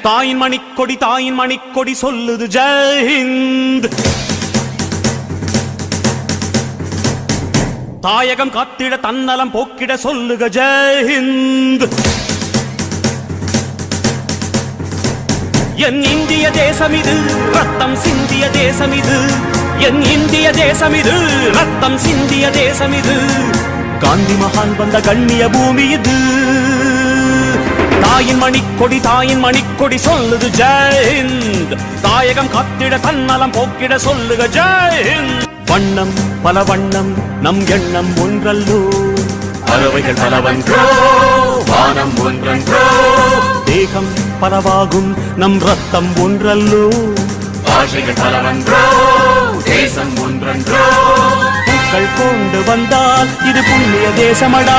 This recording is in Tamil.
தாயின் மணிக்கொடி சொல்லுது ஜெய் ஹிந்த். தாயகம் காத்திட தன்னலம் போக்கிட சொல்லுக ஜெய் ஹிந்த். என் இந்திய தேசம் இது ரத்தம் சிந்திய தேசம் இது, என் இந்திய தேசம் இது ரத்தம் சிந்திய தேசம் இது, காந்தி மகான் வந்த கண்ணிய பூமி இது. தாயின் மணிக்கொடி சொல்லுது ஜெய் ஹிந்த். தாயகம் காத்திட தன்னலம் போக்கிட சொல்லுக ஜெய் ஹிந்த். வண்ணம் பல வண்ணம் நம் எண்ணம் ஒன்றல்லோ, பறவைகள் பலவன்றோ வானம் ஒன்றன்றோ, தேகம் பலவாகும் நம் ரத்தம் ஒன்றல்லோ, பாஷைகள் பலவன்றோ தேசம் ஒன்றன்றோ, பூக்கள் கொண்டு வந்தால் இது புண்ணிய தேசமடா.